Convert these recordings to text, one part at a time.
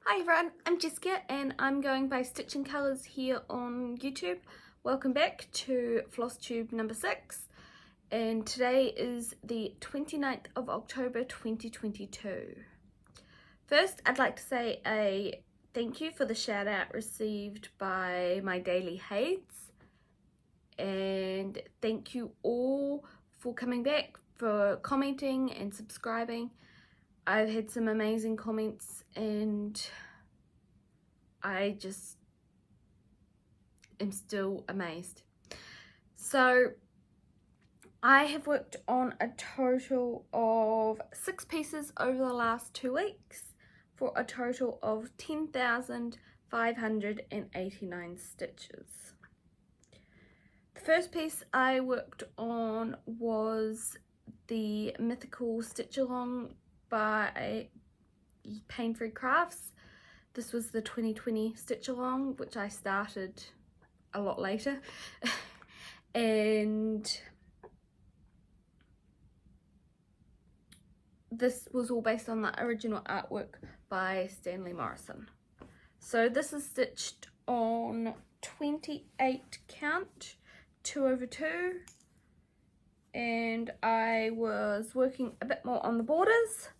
Hi everyone, I'm Jessica and I'm going by Stitching Colours here on YouTube. Welcome back to Flosstube number 6, and today is the 29th of October 2022. First, I'd like to say a thank you for the shout out received by my daily Hades, and thank you all for coming back, for commenting and subscribing. I've had some amazing comments and I just am still amazed. So I have worked on a total of 6 pieces over the last 2 weeks for a total of 10,589 stitches. The first piece I worked on was the Mythical Stitch Along by Pain Free Crafts. This was the 2020 Stitch Along, which I started a lot later. And this was all based on the original artwork by Stanley Morrison. So this is stitched on 28 count, 2/2. And I was working a bit more on the borders.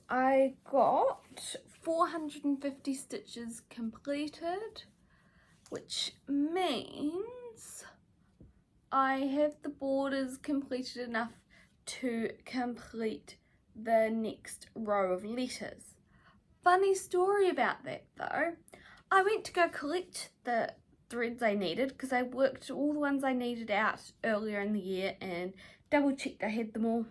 I got 450 stitches completed, which means I have the borders completed enough to complete the next row of letters. Funny story about that though, I went to go collect the threads I needed because I worked all the ones I needed out earlier in the year and double checked I had them all.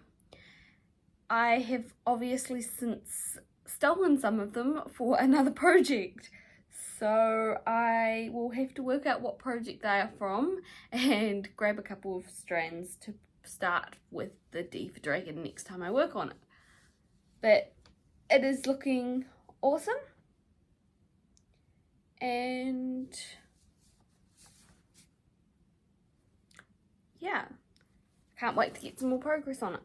I have obviously since stolen some of them for another project, so I will have to work out what project they are from and grab a couple of strands to start with the D for Dragon next time I work on it. But it is looking awesome, and yeah, can't wait to get some more progress on it.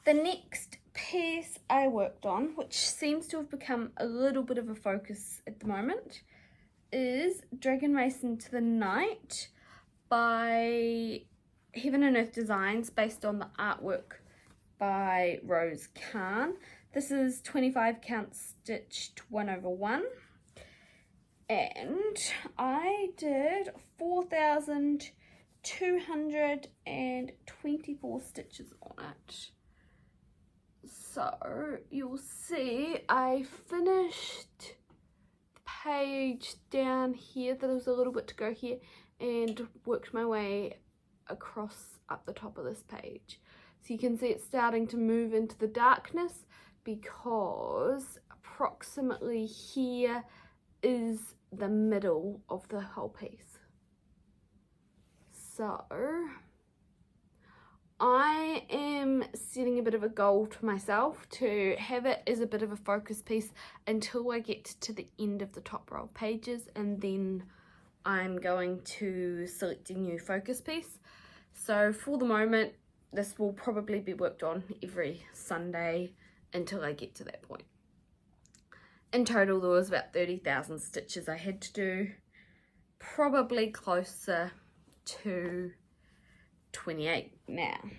The next piece I worked on, which seems to have become a little bit of a focus at the moment, is Dragon Race into the Night by Heaven and Earth Designs, based on the artwork by Rose Khan. This is 25 count stitched 1/1, and I did 4,224 stitches on it. So you'll see I finished the page down here, there was a little bit to go here, and worked my way across up the top of this page. So you can see it's starting to move into the darkness because approximately here is the middle of the whole piece. So I am setting a bit of a goal to myself to have it as a bit of a focus piece until I get to the end of the top row of pages, and then I'm going to select a new focus piece. So for the moment, this will probably be worked on every Sunday until I get to that point. In total, there was about 30,000 stitches I had to do, probably closer to 28 now.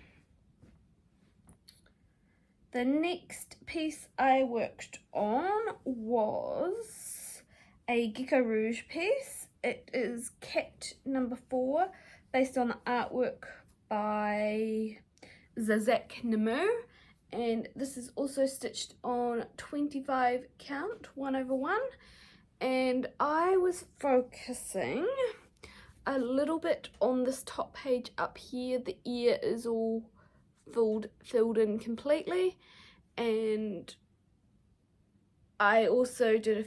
The next piece I worked on was a Gecko Rouge piece. It is Cat number 4, based on the artwork by Zazak Namu, and this is also stitched on 25 count 1/1, and I was focusing a little bit on this top page up here. The ear is all filled in completely, and I also did a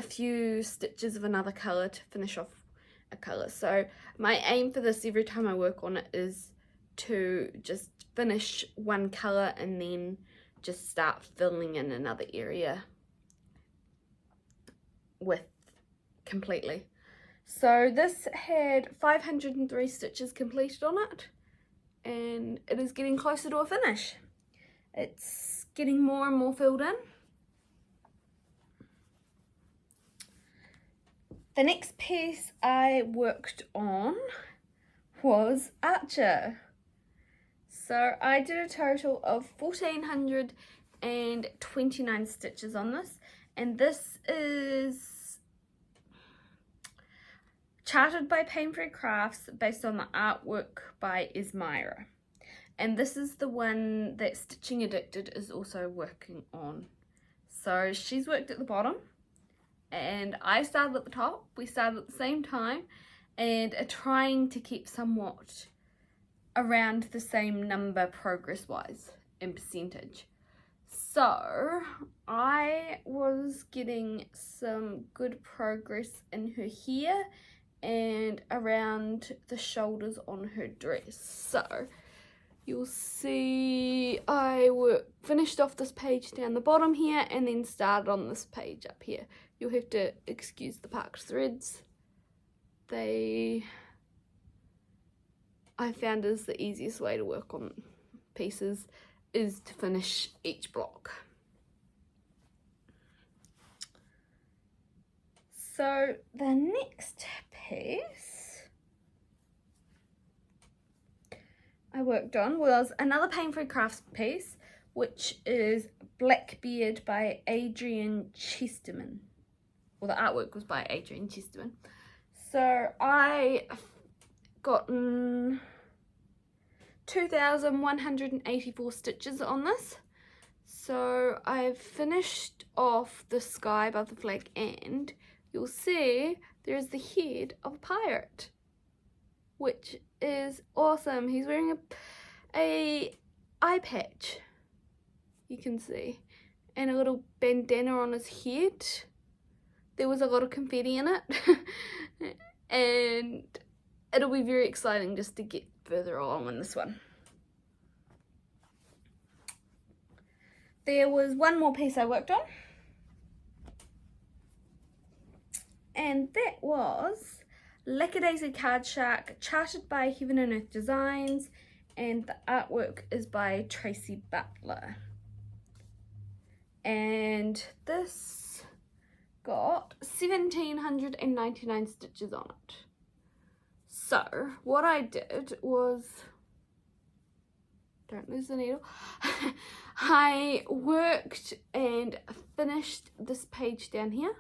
few stitches of another color to finish off a color. So my aim for this every time I work on it is to just finish one color and then just start filling in another area with completely. So this had 503 stitches completed on it, and it is getting closer to a finish. It's getting more and more filled in. The next piece I worked on was Atcha. So I did a total of 1,429 stitches on this, and this is charted by Pain Free Crafts based on the artwork by Esmira. And this is the one that Stitching Addicted is also working on. So she's worked at the bottom and I started at the top. We started at the same time and are trying to keep somewhat around the same number progress wise in percentage. So I was getting some good progress in her hair and around the shoulders on her dress. So you'll see I finished off this page down the bottom here and then started on this page up here. You'll have to excuse the parked threads. I found is the easiest way to work on pieces is to finish each block. So the next piece I worked on was another Pain Free Crafts piece, which is Blackbeard by Adrian Chesterman. Well, the artwork was by Adrian Chesterman. So I gotten 2,184 stitches on this. So I've finished off the sky above the flag, and you'll see there's the head of a pirate, which is awesome. He's wearing a eye patch, you can see, and a little bandana on his head. There was a lot of confetti in it and it'll be very exciting just to get further along in this one. There was one more piece I worked on, and that was Lackadaisy Card Shark, charted by Heaven and Earth Designs, and the artwork is by Tracy Butler. And this got 1,799 stitches on it. So what I did was, don't lose the needle, I worked and finished this page down here.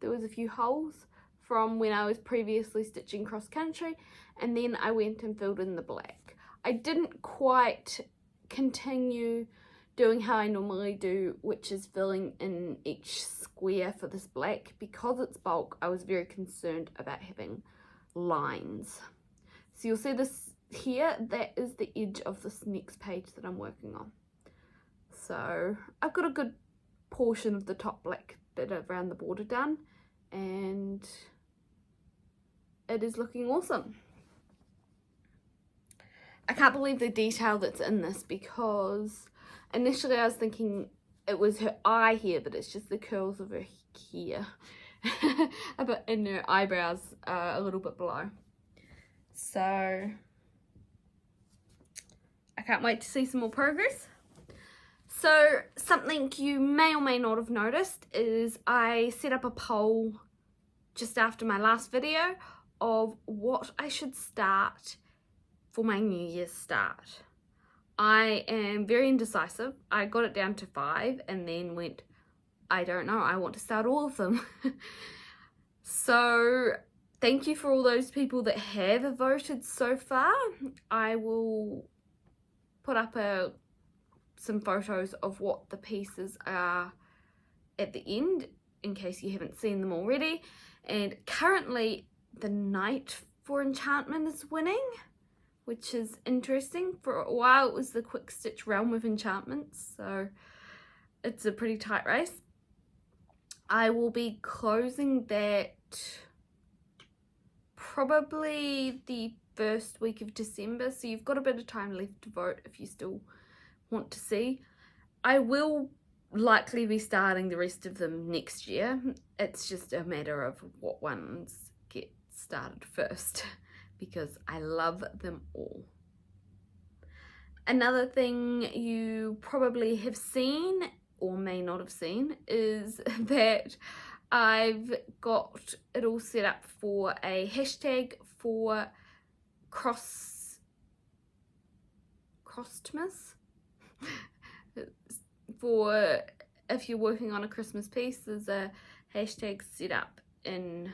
There was a few holes from when I was previously stitching cross country, and then I went and filled in the black. I didn't quite continue doing how I normally do, which is filling in each square for this black. Because it's bulk, I was very concerned about having lines. So you'll see this here, that is the edge of this next page that I'm working on. So I've got a good portion of the top black bit around the border done, and it is looking awesome. I can't believe the detail that's in this, because initially I was thinking it was her eye here, but it's just the curls of her hair and her eyebrows a little bit below. So I can't wait to see some more progress. So something you may or may not have noticed is I set up a poll just after my last video of what I should start for my New Year's start. I am very indecisive. I got it down to 5 and then went, I don't know, I want to start all of them. So thank you for all those people that have voted so far. I will put up some photos of what the pieces are at the end in case you haven't seen them already. And currently the Knight for Enchantment is winning, which is interesting. For a while it was the Quick Stitch Realm of Enchantments, so it's a pretty tight race. I will be closing that probably the first week of December, so you've got a bit of time left to vote if you still want to see. I will likely be starting the rest of them next year. It's just a matter of what ones get started first, because I love them all. Another thing you probably have seen or may not have seen is that I've got it all set up for a hashtag for Crossmas for if you're working on a Christmas piece. There's a hashtag set up in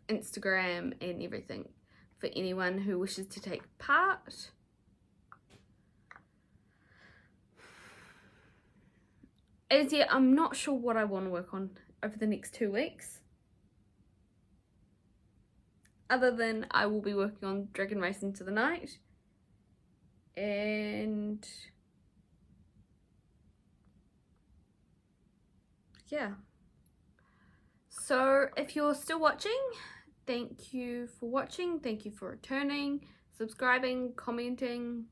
Instagram and everything for anyone who wishes to take part. As yet, I'm not sure what I want to work on over the next 2 weeks. Other than I will be working on Dragon Race Into the Night. And yeah. So if you're still watching, thank you for watching. Thank you for returning, subscribing, commenting.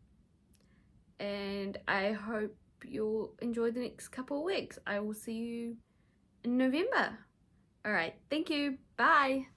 And I hope you'll enjoy the next couple of weeks. I will see you in November. Alright, thank you. Bye.